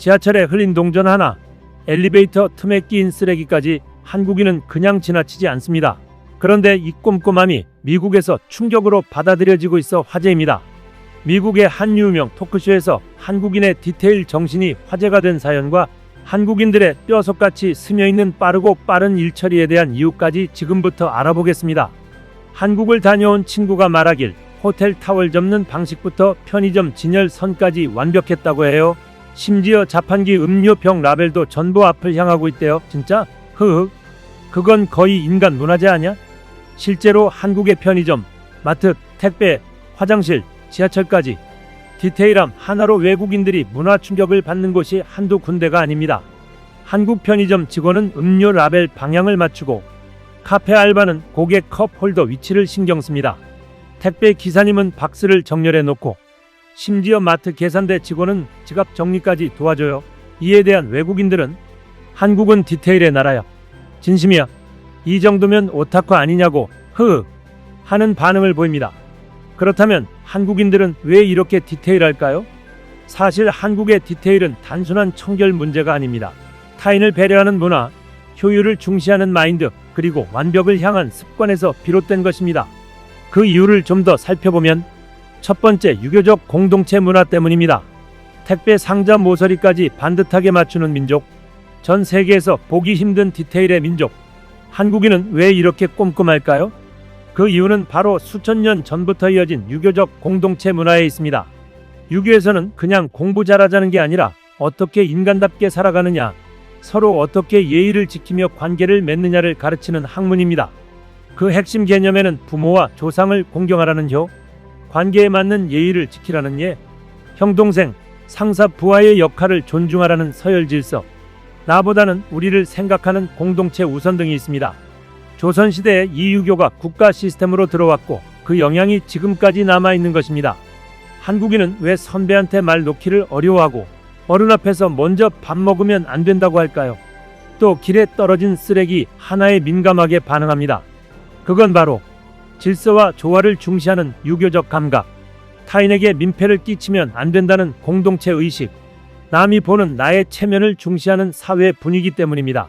지하철에 흘린 동전 하나, 엘리베이터 틈에 끼인 쓰레기까지 한국인은 그냥 지나치지 않습니다. 그런데 이 꼼꼼함이 미국에서 충격으로 받아들여지고 있어 화제입니다. 미국의 한 유명 토크쇼에서 한국인의 디테일 정신이 화제가 된 사연과 한국인들의 뼈속같이 스며있는 빠르고 빠른 일처리에 대한 이유까지 지금부터 알아보겠습니다. 한국을 다녀온 친구가 말하길 호텔 타월 접는 방식부터 편의점 진열선까지 완벽했다고 해요. 심지어 자판기 음료병 라벨도 전부 앞을 향하고 있대요. 진짜? 흐흐. 그건 거의 인간 문화재 아냐? 실제로 한국의 편의점, 마트, 택배, 화장실, 지하철까지 디테일함 하나로 외국인들이 문화 충격을 받는 곳이 한두 군데가 아닙니다. 한국 편의점 직원은 음료 라벨 방향을 맞추고, 카페 알바는 고객 컵 홀더 위치를 신경 씁니다. 택배 기사님은 박스를 정렬해 놓고, 심지어 마트 계산대 직원은 지갑 정리까지 도와줘요. 이에 대한 외국인들은 한국은 디테일의 나라야. 진심이야. 이 정도면 오타쿠 아니냐고 흐흐 하는 반응을 보입니다. 그렇다면 한국인들은 왜 이렇게 디테일할까요? 사실 한국의 디테일은 단순한 청결 문제가 아닙니다. 타인을 배려하는 문화, 효율을 중시하는 마인드, 그리고 완벽을 향한 습관에서 비롯된 것입니다. 그 이유를 좀 더 살펴보면 첫 번째, 유교적 공동체 문화 때문입니다. 택배 상자 모서리까지 반듯하게 맞추는 민족, 전 세계에서 보기 힘든 디테일의 민족. 한국인은 왜 이렇게 꼼꼼할까요? 그 이유는 바로 수천 년 전부터 이어진 유교적 공동체 문화에 있습니다. 유교에서는 그냥 공부 잘하자는 게 아니라 어떻게 인간답게 살아가느냐, 서로 어떻게 예의를 지키며 관계를 맺느냐를 가르치는 학문입니다. 그 핵심 개념에는 부모와 조상을 공경하라는 효, 관계에 맞는 예의를 지키라는 예, 형 동생, 상사 부하의 역할을 존중하라는 서열 질서, 나보다는 우리를 생각하는 공동체 우선 등이 있습니다. 조선시대에 이 유교가 국가 시스템으로 들어왔고 그 영향이 지금까지 남아있는 것입니다. 한국인은 왜 선배한테 말 놓기를 어려워하고 어른 앞에서 먼저 밥 먹으면 안 된다고 할까요? 또 길에 떨어진 쓰레기 하나에 민감하게 반응합니다. 그건 바로 질서와 조화를 중시하는 유교적 감각, 타인에게 민폐를 끼치면 안 된다는 공동체 의식, 남이 보는 나의 체면을 중시하는 사회 분위기 때문입니다.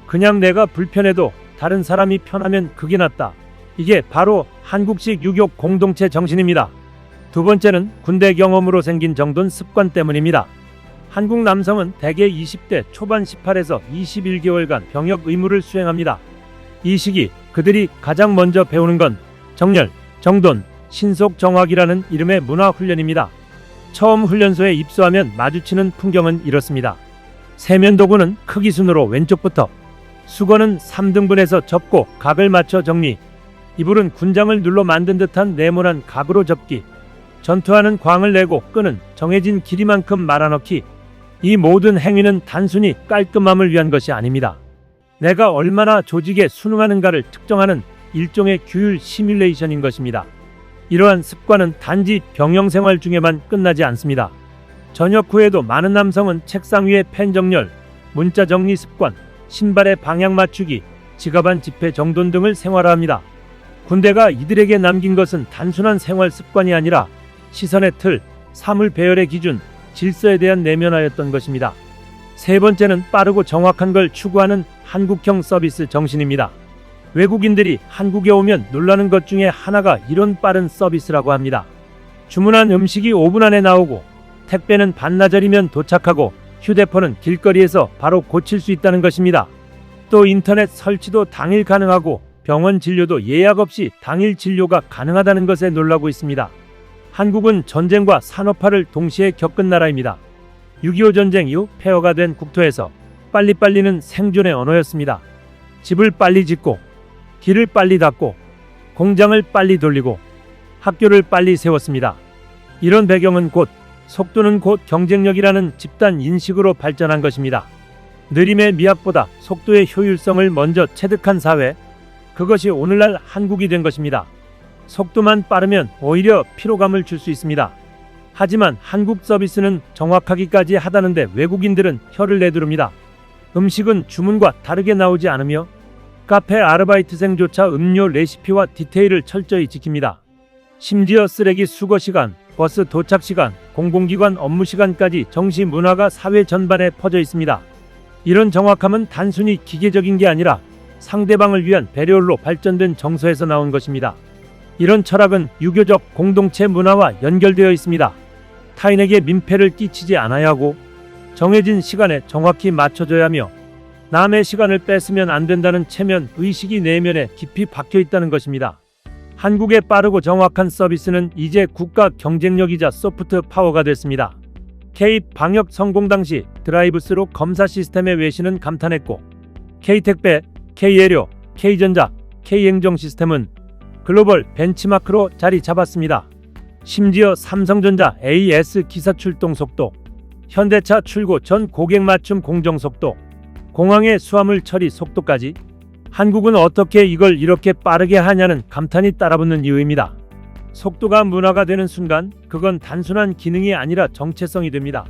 그냥 내가 불편해도 다른 사람이 편하면 그게 낫다. 이게 바로 한국식 유교 공동체 정신입니다. 두 번째는 군대 경험으로 생긴 정돈 습관 때문입니다. 한국 남성은 대개 20대 초반 18에서 21개월간 병역 의무를 수행합니다. 이 시기 그들이 가장 먼저 배우는 건 정렬, 정돈, 신속 정확이라는 이름의 문화 훈련입니다. 처음 훈련소에 입소하면 마주치는 풍경은 이렇습니다. 세면도구는 크기 순으로 왼쪽부터, 수건은 3등분해서 접고 각을 맞춰 정리, 이불은 군장을 눌러 만든 듯한 네모난 각으로 접기, 전투하는 광을 내고 끄는 정해진 길이만큼 말아넣기. 이 모든 행위는 단순히 깔끔함을 위한 것이 아닙니다. 내가 얼마나 조직에 순응하는가를 측정하는 일종의 규율 시뮬레이션인 것입니다. 이러한 습관은 단지 병영생활 중에만 끝나지 않습니다. 전역 후에도 많은 남성은 책상 위에 펜 정렬, 문자 정리 습관, 신발의 방향 맞추기, 지갑 안 지폐 정돈 등을 생활화합니다. 군대가 이들에게 남긴 것은 단순한 생활 습관이 아니라 시선의 틀, 사물 배열의 기준, 질서에 대한 내면화였던 것입니다. 세 번째는 빠르고 정확한 걸 추구하는 한국형 서비스 정신입니다. 외국인들이 한국에 오면 놀라는 것 중에 하나가 이런 빠른 서비스라고 합니다. 주문한 음식이 5분 안에 나오고, 택배는 반나절이면 도착하고, 휴대폰은 길거리에서 바로 고칠 수 있다는 것입니다. 또 인터넷 설치도 당일 가능하고 병원 진료도 예약 없이 당일 진료가 가능하다는 것에 놀라고 있습니다. 한국은 전쟁과 산업화를 동시에 겪은 나라입니다. 6.25 전쟁 이후 폐허가 된 국토에서 빨리빨리는 생존의 언어였습니다. 집을 빨리 짓고, 길을 빨리 닫고, 공장을 빨리 돌리고, 학교를 빨리 세웠습니다. 이런 배경은 곧 속도는 곧 경쟁력이라는 집단 인식으로 발전한 것입니다. 느림의 미학보다 속도의 효율성을 먼저 체득한 사회, 그것이 오늘날 한국이 된 것입니다. 속도만 빠르면 오히려 피로감을 줄 수 있습니다. 하지만 한국 서비스는 정확하기까지 하다는데 외국인들은 혀를 내두릅니다. 음식은 주문과 다르게 나오지 않으며 카페 아르바이트생조차 음료 레시피와 디테일을 철저히 지킵니다. 심지어 쓰레기 수거 시간, 버스 도착 시간, 공공기관 업무 시간까지 정시 문화가 사회 전반에 퍼져 있습니다. 이런 정확함은 단순히 기계적인 게 아니라 상대방을 위한 배려로 발전된 정서에서 나온 것입니다. 이런 철학은 유교적 공동체 문화와 연결되어 있습니다. 타인에게 민폐를 끼치지 않아야 하고 정해진 시간에 정확히 맞춰줘야 하며 남의 시간을 뺏으면 안 된다는 체면 의식이 내면에 깊이 박혀 있다는 것입니다. 한국의 빠르고 정확한 서비스는 이제 국가 경쟁력이자 소프트 파워가 됐습니다. K-방역 성공 당시 드라이브스루 검사 시스템의 외신은 감탄했고 K택배, K예료, K전자, K행정 시스템은 글로벌 벤치마크로 자리 잡았습니다. 심지어 삼성전자 AS 기사 출동 속도, 현대차 출고 전 고객 맞춤 공정 속도, 공항의 수화물 처리 속도까지 한국은 어떻게 이걸 이렇게 빠르게 하냐는 감탄이 따라붙는 이유입니다. 속도가 문화가 되는 순간 그건 단순한 기능이 아니라 정체성이 됩니다.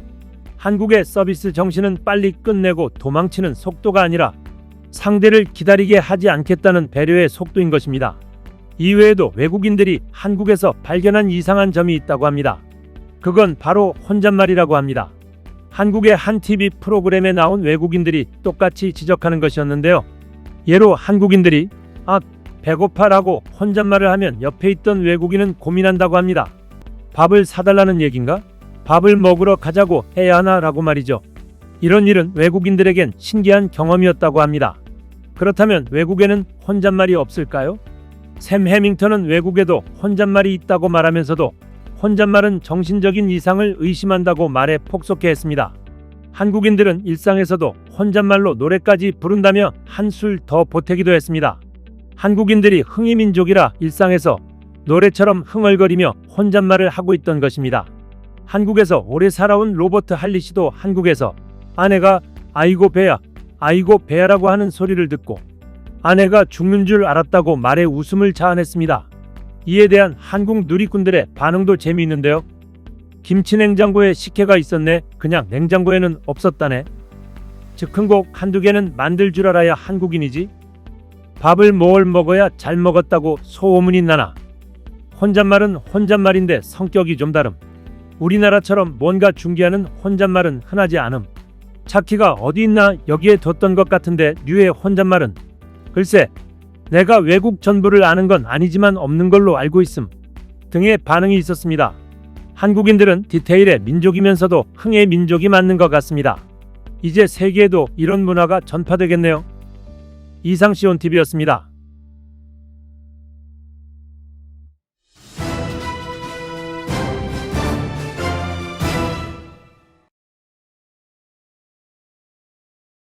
한국의 서비스 정신은 빨리 끝내고 도망치는 속도가 아니라 상대를 기다리게 하지 않겠다는 배려의 속도인 것입니다. 이외에도 외국인들이 한국에서 발견한 이상한 점이 있다고 합니다. 그건 바로 혼잣말이라고 합니다. 한국의 한 TV 프로그램에 나온 외국인들이 똑같이 지적하는 것이었는데요. 예로 한국인들이 배고파라고 혼잣말을 하면 옆에 있던 외국인은 고민한다고 합니다. 밥을 사달라는 얘긴가? 밥을 먹으러 가자고 해야 하나 라고 말이죠. 이런 일은 외국인들에겐 신기한 경험이었다고 합니다. 그렇다면 외국에는 혼잣말이 없을까요? 샘 해밍턴은 외국에도 혼잣말이 있다고 말하면서도 혼잣말은 정신적인 이상을 의심한다고 말해 폭소케 했습니다. 한국인들은 일상에서도 혼잣말로 노래까지 부른다며 한술 더 보태기도 했습니다. 한국인들이 흥이민족이라 일상에서 노래처럼 흥얼거리며 혼잣말을 하고 있던 것입니다. 한국에서 오래 살아온 로버트 할리 씨도 한국에서 아내가 아이고 배야, 아이고 배야라고 하는 소리를 듣고 아내가 죽는 줄 알았다고 말해 웃음을 자아냈습니다. 이에 대한 한국 누리꾼들의 반응도 재미있는데요. 김치 냉장고에 식혜가 있었네. 그냥 냉장고에는 없었다네. 즉흥곡 한두 개는 만들 줄 알아야 한국인이지. 밥을 뭘 먹어야 잘 먹었다고 소문이 나나. 혼잣말은 혼잣말인데 성격이 좀 다름. 우리나라처럼 뭔가 중개하는 혼잣말은 흔하지 않음. 차키가 어디 있나 여기에 뒀던 것 같은데 류의 혼잣말은 글쎄 내가 외국 전부를 아는 건 아니지만 없는 걸로 알고 있음 등의 반응이 있었습니다. 한국인들은 디테일의 민족이면서도 흥의 민족이 맞는 것 같습니다. 이제 세계에도 이런 문화가 전파되겠네요. 이상시온TV였습니다.